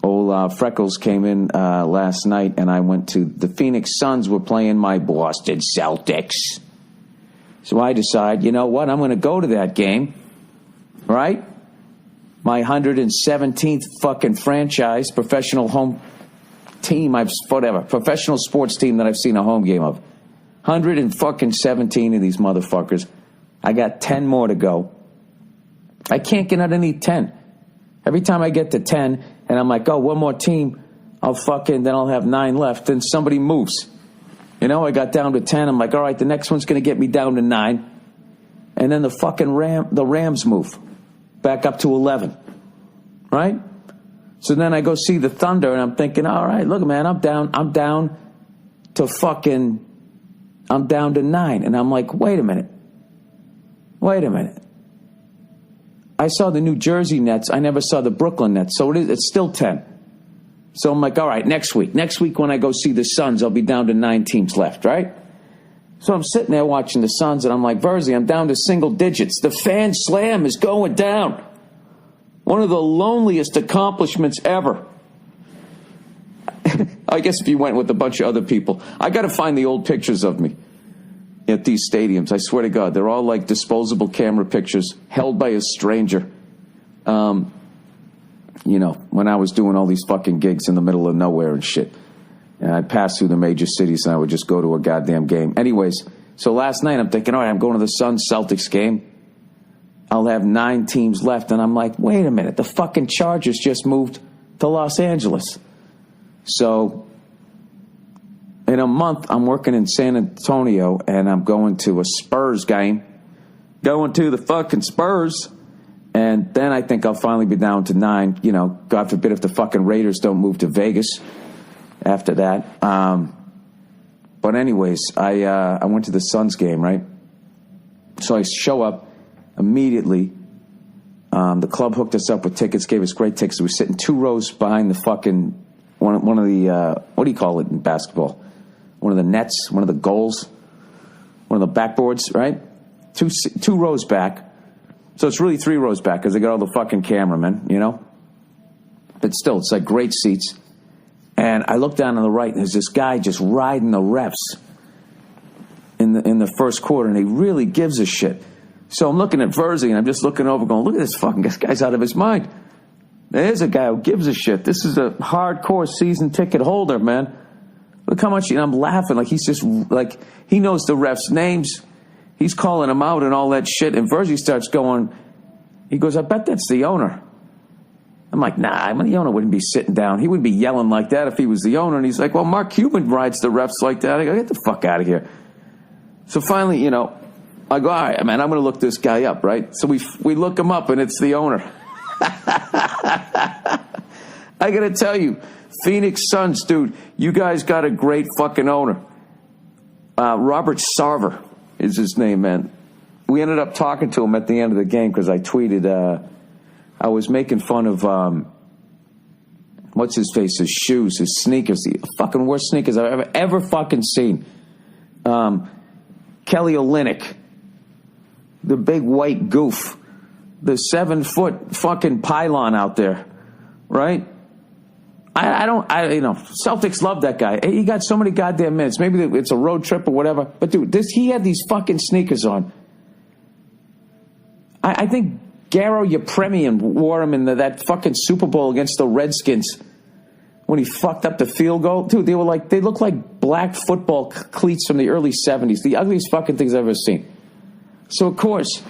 Old Freckles came in last night, and I went to the Phoenix Suns were playing my Boston Celtics. So I decide, you know what, I'm going to go to that game, right? My 117th fucking franchise, professional home team, professional sports team that I've seen a home game of. 117 of these motherfuckers. I got 10 more to go. I can't get underneath 10. Every time I get to 10, and I'm like, oh, one more team, then I'll have 9 left. Then somebody moves. You know, I got down to 10. I'm like, all right, the next one's going to get me down to 9. And then the fucking Rams move back up to 11. Right? So then I go see the Thunder, and I'm thinking, all right, look, man, I'm down to 9. And I'm like, wait a minute. I saw the New Jersey Nets. I never saw the Brooklyn Nets. So it's still 10. So I'm like, all right, next week when I go see the Suns, I'll be down to 9 teams left, right? So I'm sitting there watching the Suns, and I'm like, Verzi, I'm down to single digits. The fan slam is going down. One of the loneliest accomplishments ever. I guess if you went with a bunch of other people. I got to find the old pictures of me at these stadiums. I swear to God, they're all like disposable camera pictures held by a stranger. You know, when I was doing all these fucking gigs in the middle of nowhere and shit. And I'd pass through the major cities and I would just go to a goddamn game. Anyways, so last night I'm thinking, all right, I'm going to the Suns-Celtics game. I'll have 9 teams left. And I'm like, wait a minute, the fucking Chargers just moved to Los Angeles. So in a month, I'm working in San Antonio, and I'm going to a Spurs game. Going to the fucking Spurs. And then I think I'll finally be down to 9. You know, God forbid if the fucking Raiders don't move to Vegas after that. But anyways, I went to the Suns game, right? So I show up immediately. The club hooked us up with tickets, gave us great tickets. We were sitting 2 rows behind the fucking, one of the, what do you call it in basketball? One of the nets, one of the goals, one of the backboards, right? Two rows back. So it's really 3 rows back because they got all the fucking cameramen, you know? But still, it's like great seats. And I look down on the right, and there's this guy just riding the refs in the first quarter, and he really gives a shit. So I'm looking at Verzi, and I'm just looking over going, look at this guy's out of his mind. There's a guy who gives a shit. This is a hardcore season ticket holder, man. Look how much, I'm laughing. Like, he's just, like, he knows the refs' names. He's calling them out and all that shit. And Verzi starts going, he goes, I bet that's the owner. I'm like, nah, the owner wouldn't be sitting down. He wouldn't be yelling like that if he was the owner. And he's like, well, Mark Cuban rides the refs like that. I go, get the fuck out of here. So finally, I go, all right, man, I'm going to look this guy up, right? So we look him up, and it's the owner. I got to tell you, Phoenix Suns, dude, you guys got a great fucking owner. Robert Sarver is his name, man. We ended up talking to him at the end of the game because I tweeted, I was making fun of, what's his face, his shoes, his sneakers, the fucking worst sneakers I've ever fucking seen. Kelly Olynyk, the big white goof, the 7-foot fucking pylon out there, right? Celtics love that guy. He got so many goddamn minutes. Maybe it's a road trip or whatever. But dude, he had these fucking sneakers on. I think Garo Yepremian wore him in that fucking Super Bowl against the Redskins when he fucked up the field goal. Dude, they look like black football cleats from the early 70s. The ugliest fucking things I've ever seen. So, of course,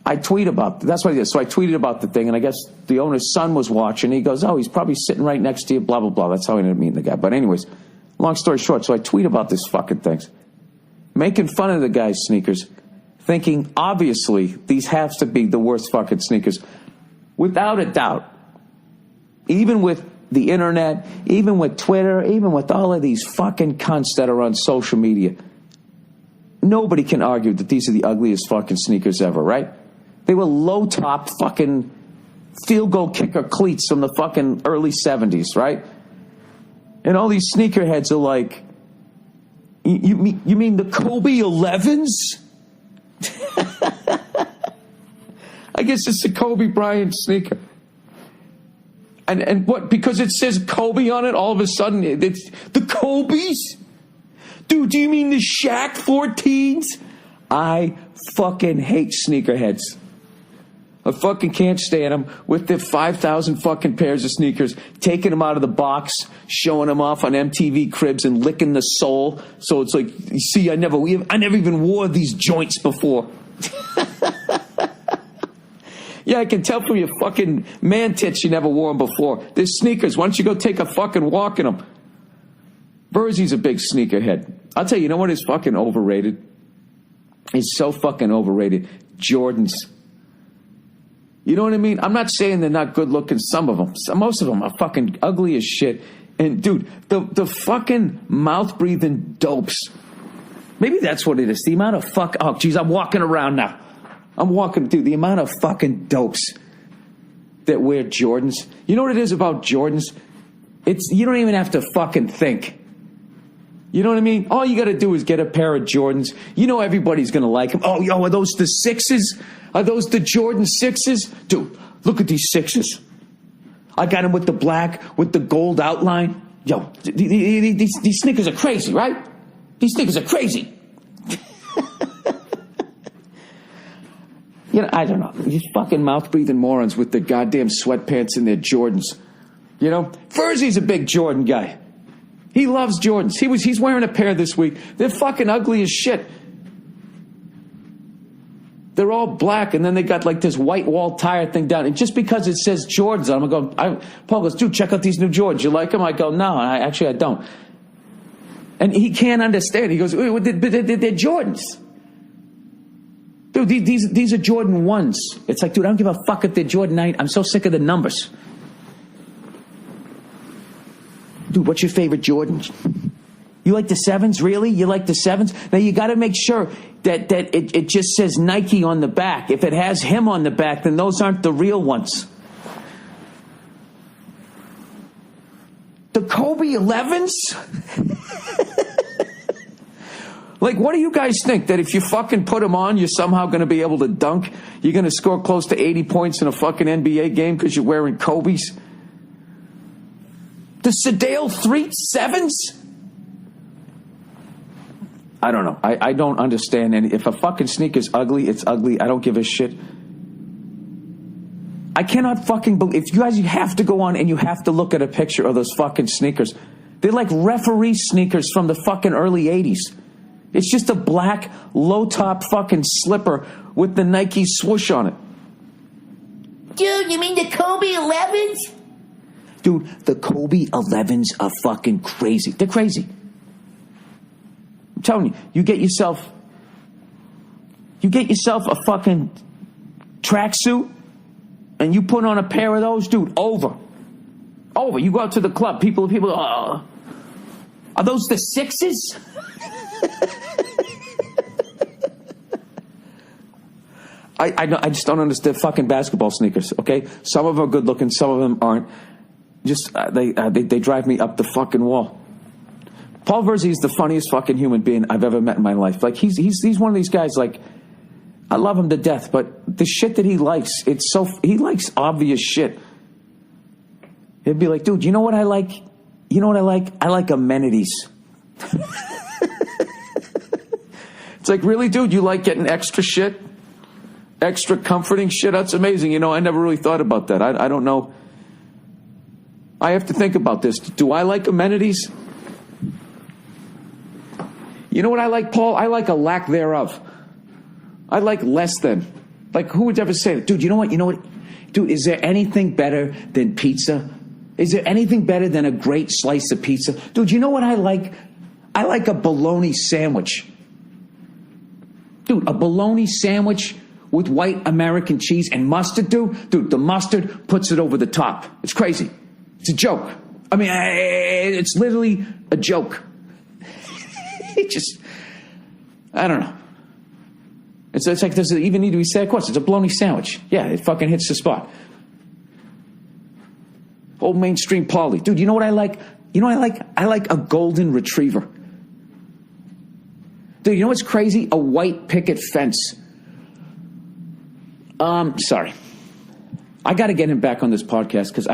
I tweet about that's what I did. So I tweeted about the thing, and I guess the owner's son was watching. He goes, oh, he's probably sitting right next to you, blah, blah, blah. That's how I ended up meeting the guy. But anyways, long story short, so I tweet about this fucking things, making fun of the guy's sneakers, thinking, obviously, these have to be the worst fucking sneakers. Without a doubt, even with the internet, even with Twitter, even with all of these fucking cunts that are on social media, nobody can argue that these are the ugliest fucking sneakers ever, right? They were low-top fucking field goal kicker cleats from the fucking early 70s, right? And all these sneakerheads are like, you mean the Kobe 11s? I guess it's a Kobe Bryant sneaker. And what? Because it says Kobe on it, all of a sudden it's the Kobe's? Dude, do you mean the Shaq 14s? I fucking hate sneakerheads. I fucking can't stand them with their 5,000 fucking pairs of sneakers, taking them out of the box, showing them off on MTV Cribs and licking the sole. So it's like, you see, I never even wore these joints before. Yeah, I can tell from your fucking man tits you never wore them before. They're sneakers. Why don't you go take a fucking walk in them? Bursey's a big sneakerhead. I'll tell you, you know what is fucking overrated? It's so fucking overrated. Jordans. You know what I mean? I'm not saying they're not good looking, some of them. Most of them are fucking ugly as shit. And dude, the fucking mouth breathing dopes. Maybe that's what it is. The amount of oh geez, I'm walking around now. Dude, the amount of fucking dopes that wear Jordans. You know what it is about Jordans? You don't even have to fucking think. You know what I mean? All you got to do is get a pair of Jordans. You know everybody's going to like them. Oh, yo, are those the 6s? Are those the Jordan 6s? Dude, look at these 6s. I got them with the black, with the gold outline. Yo, these sneakers are crazy, right? These sneakers are crazy. You know, I don't know. These fucking mouth-breathing morons with the goddamn sweatpants and their Jordans. You know? Fursey's a big Jordan guy. He loves Jordans. He's wearing a pair this week. They're fucking ugly as shit. They're all black, and then they got like this white wall tire thing down. And just because it says Jordans, I'm going to go, Paul goes, dude, check out these new Jordans. You like them? I go, no, I don't. And he can't understand. He goes, they're Jordans. Dude, these are Jordan 1s. It's like, dude, I don't give a fuck if they're Jordan 9. I'm so sick of the numbers. Dude, what's your favorite Jordan? You like the 7s? Really? You like the 7s? Now, you got to make sure that it just says Nike on the back. If it has him on the back, then those aren't the real ones. The Kobe 11s? Like, what do you guys think? That if you fucking put them on, you're somehow going to be able to dunk? You're going to score close to 80 points in a fucking NBA game because you're wearing Kobe's? The Sedale 7s? I don't know. I don't understand. And if a fucking sneaker's ugly, it's ugly. I don't give a shit. I cannot fucking believe. If you guys, you have to go on and you have to look at a picture of those fucking sneakers. They're like referee sneakers from the fucking early 80s. It's just a black, low-top fucking slipper with the Nike swoosh on it. Dude, you mean the Kobe 11s? Dude, the Kobe 11s are fucking crazy. They're crazy. I'm telling you, you get yourself a fucking tracksuit and you put on a pair of those, dude, over. You go out to the club, people, are those the 6s? I just don't understand fucking basketball sneakers, okay? Some of them are good looking, some of them aren't. Just, they drive me up the fucking wall. Paul Bursey is the funniest fucking human being I've ever met in my life. Like, he's one of these guys, like, I love him to death, but the shit that he likes, he likes obvious shit. He'd be like, dude, you know what I like? You know what I like? I like amenities. It's like, really, dude, you like getting extra shit? Extra comforting shit? That's amazing. You know, I never really thought about that. I don't know. I have to think about this. Do I like amenities? You know what I like, Paul? I like a lack thereof. I like less than. Like, who would ever say that? Dude, you know what? Dude, is there anything better than pizza? Is there anything better than a great slice of pizza? Dude, you know what I like? I like a bologna sandwich. Dude, a bologna sandwich with white American cheese and mustard, dude, the mustard puts it over the top. It's crazy. It's a joke. I mean, it's literally a joke. I don't know. It's like, does it even need to be said? Of course, it's a bologna sandwich. Yeah, it fucking hits the spot. Old mainstream Paulie. Dude, you know what I like? You know what I like? I like a golden retriever. Dude, you know what's crazy? A white picket fence. Sorry. I got to get him back on this podcast because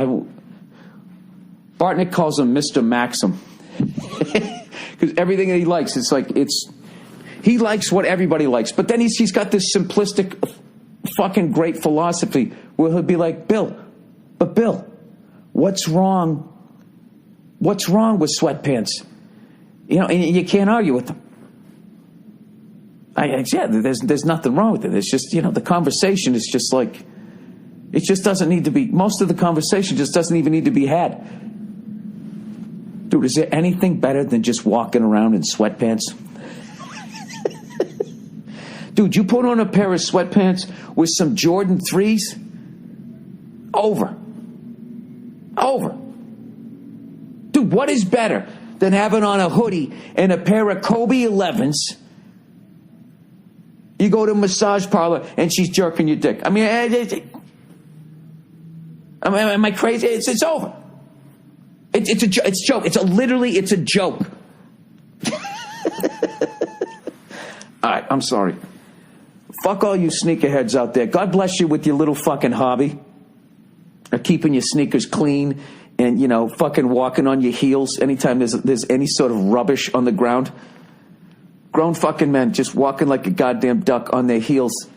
Bartnick calls him Mr. Maxim. Because everything that he likes, he likes what everybody likes. But then he's got this simplistic fucking great philosophy where he'll be like, Bill, what's wrong? What's wrong with sweatpants? And you can't argue with them. There's nothing wrong with it. It's just, the conversation is just like, it just doesn't need to be, most of the conversation just doesn't even need to be had. Dude, is there anything better than just walking around in sweatpants? Dude, you put on a pair of sweatpants with some Jordan 3s? Over. Dude, what is better than having on a hoodie and a pair of Kobe 11s? You go to a massage parlor and she's jerking your dick. I mean, am I crazy? It's over. It's a joke. It's a joke. All right, I'm sorry. Fuck all you sneakerheads out there. God bless you with your little fucking hobby of keeping your sneakers clean and, fucking walking on your heels anytime there's any sort of rubbish on the ground. Grown fucking men just walking like a goddamn duck on their heels.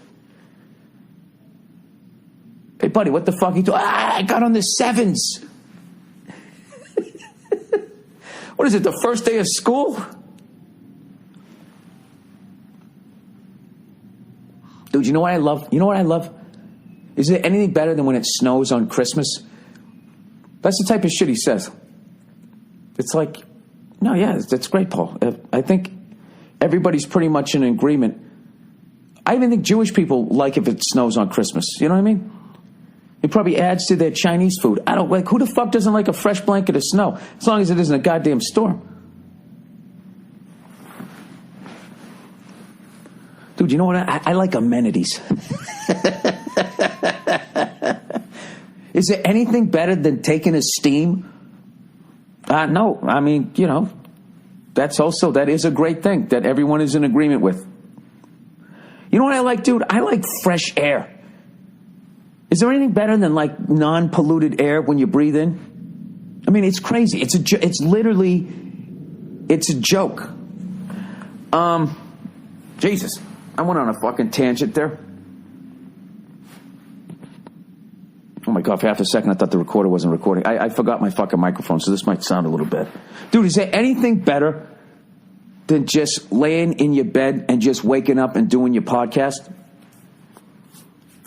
Hey, buddy, what the fuck are you doing? I got on the 7s. What is it, the first day of school? Dude, you know what I love? Is there anything better than when it snows on Christmas? That's the type of shit he says. It's like, no, yeah, that's great, Paul. I think everybody's pretty much in agreement. I even think Jewish people like if it snows on Christmas. You know what I mean? It probably adds to their Chinese food. I don't like, who the fuck doesn't like a fresh blanket of snow? As long as it isn't a goddamn storm. Dude, you know what? I like amenities. Is there anything better than taking a steam? No. I mean, that is a great thing that everyone is in agreement with. You know what I like, dude? I like fresh air. Is there anything better than like non-polluted air when you breathe in? I mean, it's crazy. It's a joke. Jesus, I went on a fucking tangent there. Oh my God, for half a second I thought the recorder wasn't recording. I forgot my fucking microphone, so this might sound a little bad. Dude, is there anything better than just laying in your bed and just waking up and doing your podcast?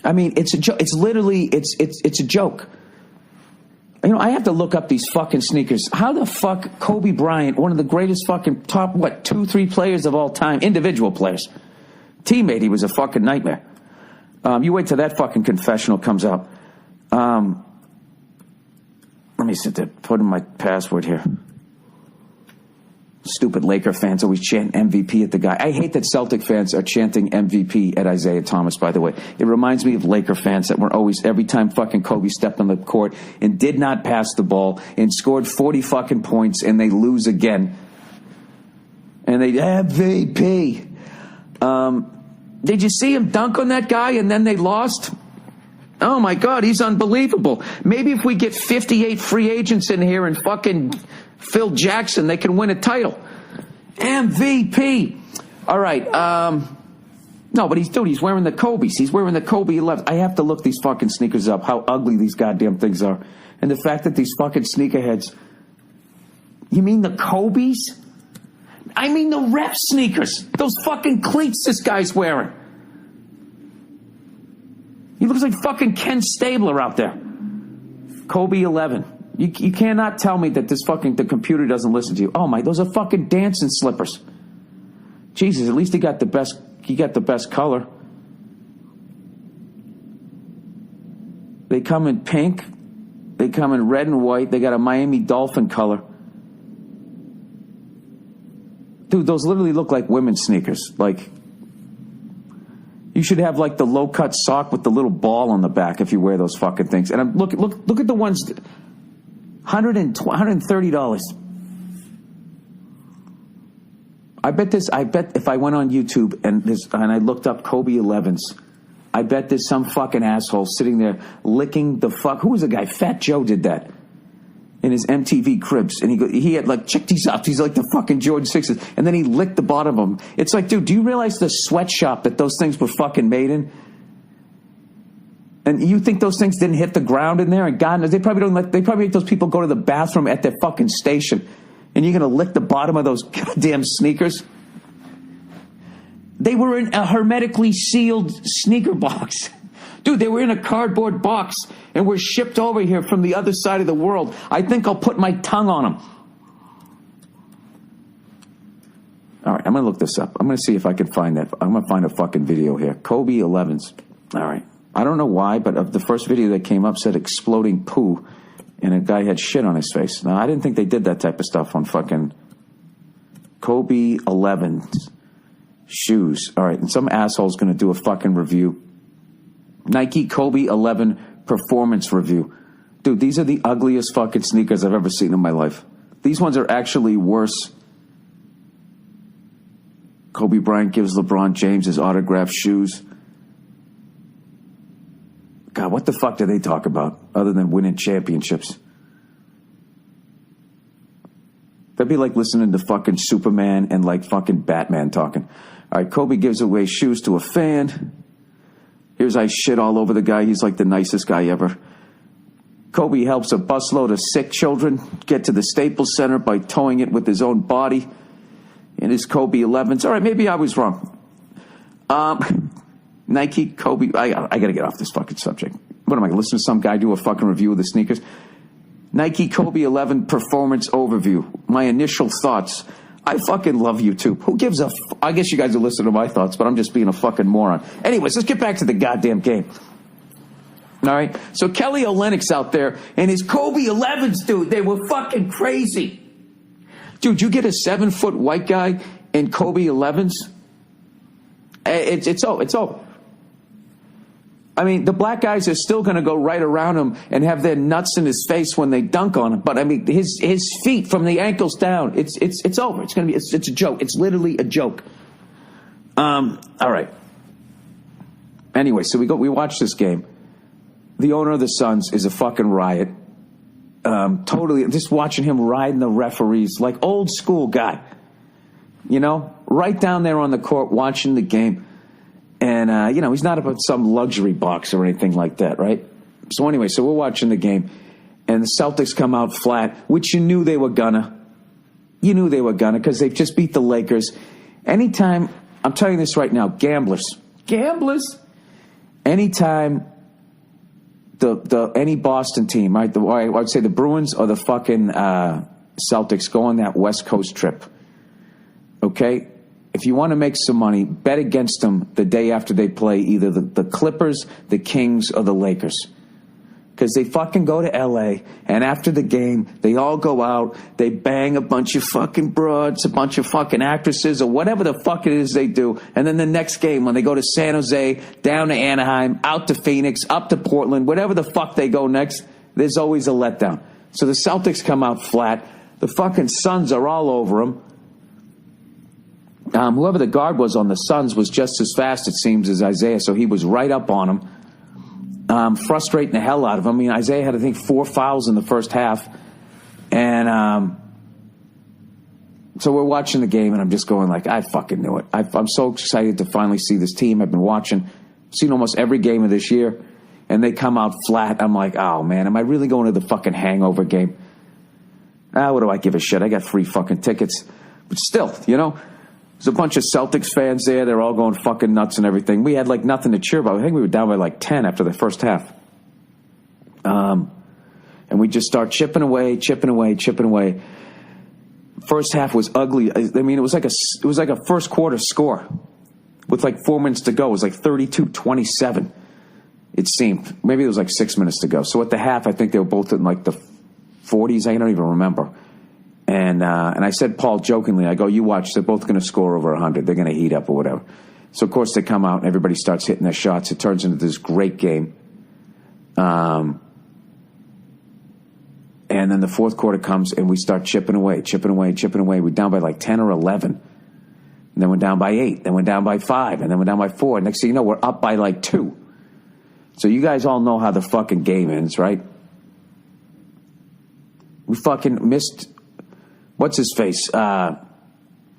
I mean, it's a joke. It's literally, it's a joke. I have to look up these fucking sneakers. How the fuck Kobe Bryant, one of the greatest fucking top, 2-3 players of all time, individual players. Teammate, he was a fucking nightmare. You wait till that fucking confessional comes out. Let me sit there, put in my password here. Stupid Laker fans always chant MVP at the guy. I hate that Celtic fans are chanting MVP at Isaiah Thomas, by the way. It reminds me of Laker fans that were always, every time fucking Kobe stepped on the court and did not pass the ball and scored 40 fucking points and they lose again. And they, MVP. Did you see him dunk on that guy and then they lost? Oh my God, he's unbelievable. Maybe if we get 58 free agents in here and fucking Phil Jackson, they can win a title. MVP. All right. No, but he's wearing the Kobe's. He's wearing the Kobe 11. I have to look these fucking sneakers up, how ugly these goddamn things are. And the fact that these fucking sneakerheads. You mean the Kobe's? I mean the rep sneakers. Those fucking cleats this guy's wearing. He looks like fucking Ken Stabler out there. Kobe 11. You cannot tell me that the computer doesn't listen to you. Oh my, those are fucking dancing slippers. Jesus, at least he got the best color. They come in pink. They come in red and white. They got a Miami Dolphin color. Dude, those literally look like women's sneakers. Like, you should have like the low-cut sock with the little ball on the back if you wear those fucking things. And look at the ones, $130. I bet if I went on YouTube and I looked up Kobe 11s, I bet there's some fucking asshole sitting there licking the fuck. Who was the guy? Fat Joe did that. in his MTV Cribs, and he had like, check these out. These are like the fucking Jordan 6s, and then he licked the bottom of them. It's like, dude, do you realize the sweatshop that those things were fucking made in? And you think those things didn't hit the ground in there? And God knows, they probably make those people go to the bathroom at their fucking station. And you're going to lick the bottom of those goddamn sneakers? They were in a hermetically sealed sneaker box. Dude, they were in a cardboard box and were shipped over here from the other side of the world. I think I'll put my tongue on them. All right, I'm going to look this up. I'm going to see if I can find that. I'm going to find a fucking video here. Kobe 11s. All right. I don't know why, but the first video that came up said exploding poo, and a guy had shit on his face. Now, I didn't think they did that type of stuff on fucking Kobe 11s shoes. All right, and some asshole's going to do a fucking review. Nike Kobe 11 performance review. Dude, these are the ugliest fucking sneakers I've ever seen in my life. These ones are actually worse. Kobe Bryant gives LeBron James his autographed shoes. God, what the fuck do they talk about other than winning championships? That'd be like listening to fucking Superman and like fucking Batman talking. All right, Kobe gives away shoes to a fan. Here's I shit all over the guy. He's like the nicest guy ever. Kobe helps a busload of sick children get to the Staples Center by towing it with his own body in his Kobe 11s. All right, maybe I was wrong. Nike, Kobe, I got to get off this fucking subject. What am I going to listen to some guy do a fucking review of the sneakers? Nike Kobe 11 performance overview. My initial thoughts. I fucking love YouTube. Who gives a I guess you guys are listening to my thoughts, but I'm just being a fucking moron. Anyways, let's get back to the goddamn game. All right? So Kelly Olynyk's out there, and his Kobe 11s, dude, they were fucking crazy. Dude, you get a 7-foot white guy in Kobe 11s? It's over. I mean, the black guys are still going to go right around him and have their nuts in his face when they dunk on him. But I mean, his feet from the ankles down, it's over. It's going to be it's a joke. It's literally a joke. All right. Anyway, so we watch this game. The owner of the Suns is a fucking riot. Totally, just watching him riding the referees like old school guy. You know, right down there on the court watching the game. And, he's not about some luxury box or anything like that, right? So anyway, so we're watching the game, and the Celtics come out flat, which you knew they were gonna. You knew they were gonna because they've just beat the Lakers. Anytime, I'm telling you this right now, gamblers, anytime any Boston team, right? I would say the Bruins or the fucking Celtics go on that West Coast trip, okay? If you want to make some money, bet against them the day after they play either the Clippers, the Kings, or the Lakers. Because they fucking go to L.A., and after the game, they all go out, they bang a bunch of fucking broads, a bunch of fucking actresses, or whatever the fuck it is they do. And then the next game, when they go to San Jose, down to Anaheim, out to Phoenix, up to Portland, whatever the fuck they go next, there's always a letdown. So the Celtics come out flat. The fucking Suns are all over them. Whoever the guard was on the Suns was just as fast, it seems, as Isaiah, so he was right up on him, frustrating the hell out of him. I mean, Isaiah had, I think, 4 fouls in the first half, and so we're watching the game, and I'm just going like, I fucking knew it. I'm so excited to finally see this team. I've been watching, seen almost every game of this year, and they come out flat. I'm like, oh, man, am I really going to the fucking hangover game? What do I give a shit? I got free fucking tickets. But still, there's a bunch of Celtics fans there. They're all going fucking nuts and everything. We had like nothing to cheer about. I think we were down by like 10 after the first half. And we just start chipping away. First half was ugly. I mean, it was like a first quarter score with like 4 minutes to go. It was like 32-27. It seemed. Maybe it was like 6 minutes to go. So at the half, I think they were both in like the 40s. I don't even remember. And I said, Paul, jokingly, I go, you watch, they're both going to score over 100. They're going to heat up or whatever. So, of course, they come out and everybody starts hitting their shots. It turns into this great game. And then the fourth quarter comes and we start chipping away. We're down by like 10 or 11. And then we're down by 8. Then we're down by 5. And then we're down by 4. Next thing you know, we're up by like 2. So you guys all know how the fucking game ends, right? We fucking missed, what's his face?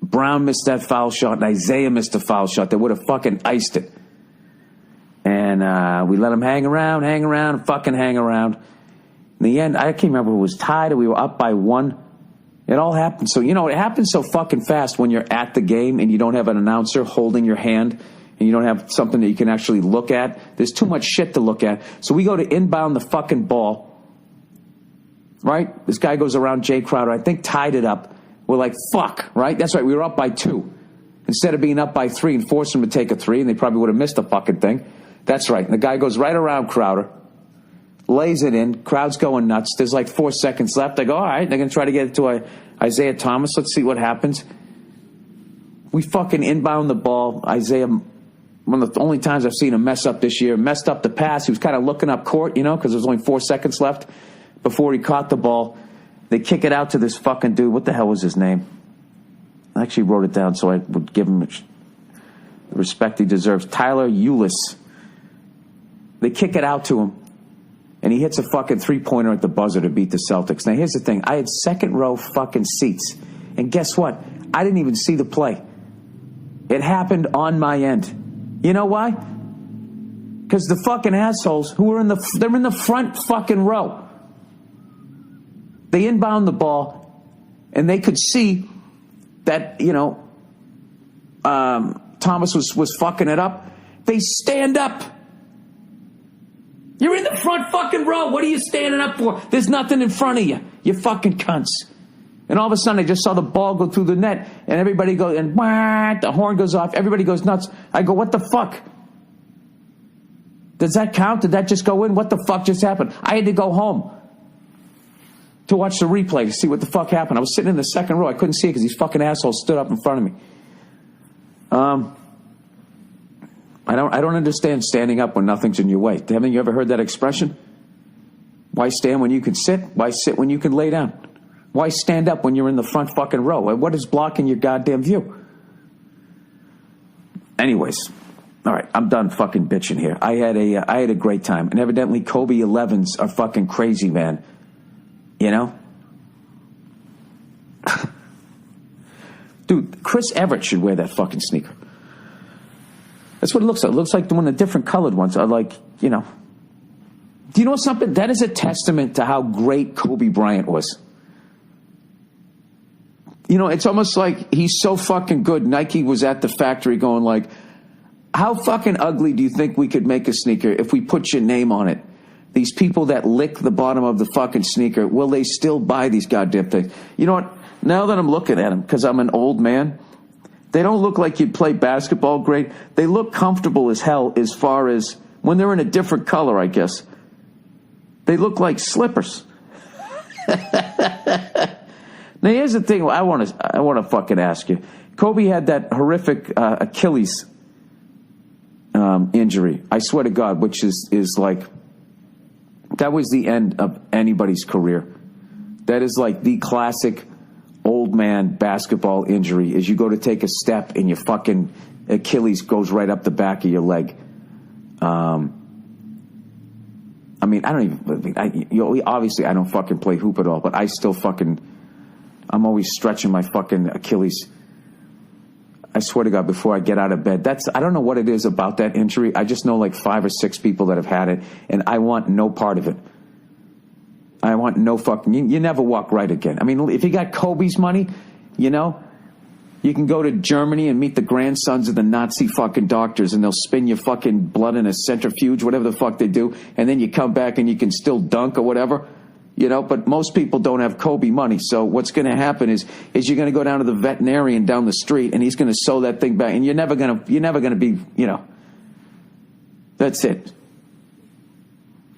Brown missed that foul shot, and Isaiah missed a foul shot that would have fucking iced it. And we let him hang around. In the end, I can't remember who was tied or we were up by 1. It all happened. So, it happens so fucking fast when you're at the game and you don't have an announcer holding your hand and you don't have something that you can actually look at. There's too much shit to look at. So we go to inbound the fucking ball, right? This guy goes around Jay Crowder, I think tied it up. We're like, fuck, right? That's right, we were up by 2. Instead of being up by 3 and forcing him to take a 3, and they probably would have missed the fucking thing. That's right. And the guy goes right around Crowder, lays it in, crowd's going nuts. There's like 4 seconds left. I go, all right, they're going to try to get it to Isaiah Thomas. Let's see what happens. We fucking inbound the ball. Isaiah, one of the only times I've seen him mess up this year, messed up the pass. He was kind of looking up court, because there's only 4 seconds left before he caught the ball. They kick it out to this fucking dude. What the hell was his name? I actually wrote it down so I would give him the respect he deserves. Tyler Eulis. They kick it out to him. And he hits a fucking 3-pointer at the buzzer to beat the Celtics. Now, here's the thing. I had second row fucking seats. And guess what? I didn't even see the play. It happened on my end. You know why? Because the fucking assholes who were they're in the front fucking row. They inbound the ball, and they could see that, Thomas was fucking it up. They stand up. You're in the front fucking row. What are you standing up for? There's nothing in front of you. You fucking cunts. And all of a sudden, I just saw the ball go through the net, and everybody goes, and the horn goes off. Everybody goes nuts. I go, what the fuck? Does that count? Did that just go in? What the fuck just happened? I had to go home to watch the replay to see what the fuck happened. I was sitting in the second row. I couldn't see it because these fucking assholes stood up in front of me. I don't understand standing up when nothing's in your way. Haven't you ever heard that expression? Why stand when you can sit? Why sit when you can lay down? Why stand up when you're in the front fucking row? What is blocking your goddamn view? Anyways, all right, I'm done fucking bitching here. I had a great time, and evidently Kobe 11s are fucking crazy, man. Dude, Chris Everett should wear that fucking sneaker. That's what it looks like. It looks like the one, the different colored ones are like, Do you know something? That is a testament to how great Kobe Bryant was. It's almost like he's so fucking good. Nike was at the factory going like, how fucking ugly do you think we could make a sneaker if we put your name on it? These people that lick the bottom of the fucking sneaker, will they still buy these goddamn things? You know what? Now that I'm looking at them, because I'm an old man, they don't look like you'd play basketball great. They look comfortable as hell as far as when they're in a different color, I guess. They look like slippers. Now, here's the thing I want to fucking ask you. Kobe had that horrific Achilles injury, I swear to God, which is like, that was the end of anybody's career. That is like the classic old man basketball injury, is you go to take a step and your fucking Achilles goes right up the back of your leg. Obviously I don't fucking play hoop at all, but I still I'm always stretching my fucking Achilles. I swear to God, before I get out of bed. I don't know what it is about that injury. I just know like 5 or 6 people that have had it, and I want no part of it. I want no fucking... You never walk right again. I mean, if you got Kobe's money, you can go to Germany and meet the grandsons of the Nazi fucking doctors, and they'll spin your fucking blood in a centrifuge, whatever the fuck they do, and then you come back and you can still dunk or whatever. But most people don't have Kobe money. So what's going to happen is you're going to go down to the veterinarian down the street, and he's going to sew that thing back, and you're never going to be, that's it.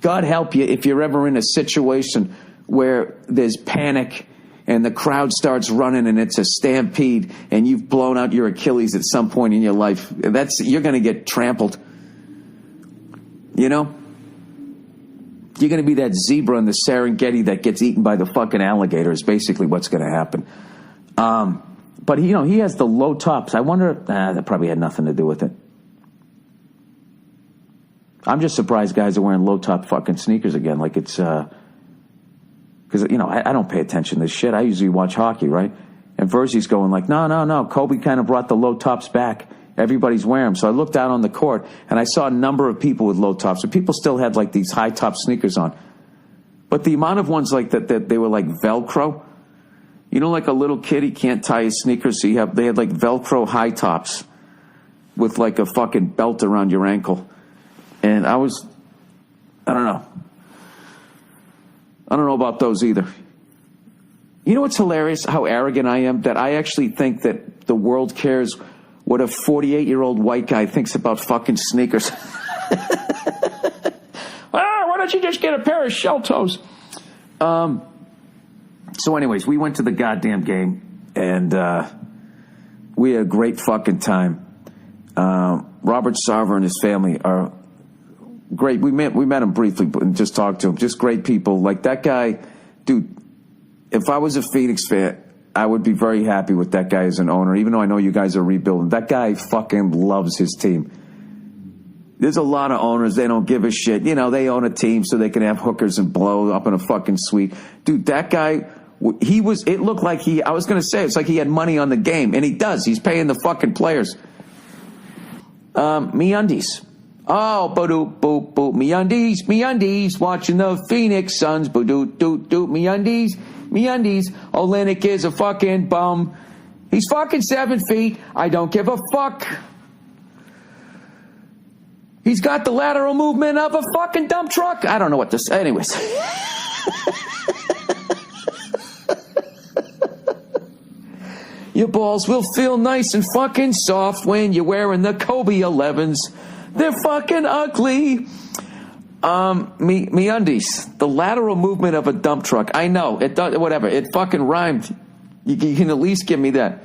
God help you if you're ever in a situation where there's panic and the crowd starts running and it's a stampede and you've blown out your Achilles at some point in your life. You're going to get trampled. You're going to be that zebra in the Serengeti that gets eaten by the fucking alligator is basically what's going to happen. But, he has the low tops. I wonder, that probably had nothing to do with it. I'm just surprised guys are wearing low top fucking sneakers again. Like it's because, I don't pay attention to this shit. I usually watch hockey, right? And Verzi's going like, no. Kobe kind of brought the low tops back. Everybody's wearing them. So I looked out on the court, and I saw a number of people with low tops. And people still had, like, these high-top sneakers on. But the amount of ones like that they were like Velcro. Like a little kid, he can't tie his sneakers, so they had like Velcro high tops with like a fucking belt around your ankle. And I don't know. I don't know about those either. You know what's hilarious? How arrogant I am, that I actually think that the world cares what a 48-year-old white guy thinks about fucking sneakers. Why don't you just get a pair of shell toes? So anyways, we went to the goddamn game, and we had a great fucking time. Robert Sarver and his family are great. We met him briefly and just talked to him. Just great people. Like that guy, dude, if I was a Phoenix fan, I would be very happy with that guy as an owner, even though I know you guys are rebuilding. That guy fucking loves his team. There's a lot of owners, they don't give a shit. They own a team so they can have hookers and blow up in a fucking suite. Dude, that guy, it looked like I was going to say, it's like he had money on the game. And he does. He's paying the fucking players. MeUndies. Oh, ba-doop, boop, boop. MeUndies. Watching the Phoenix Suns. Ba-doop, doop, doop. MeUndies. Olynyk is a fucking bum. He's fucking 7 feet. I don't give a fuck. He's got the lateral movement of a fucking dump truck. I don't know what to say. Anyways. Your balls will feel nice and fucking soft when you're wearing the Kobe 11s. They're fucking ugly. MeUndies. The lateral movement of a dump truck. I know. It does, whatever. It fucking rhymed. You can at least give me that.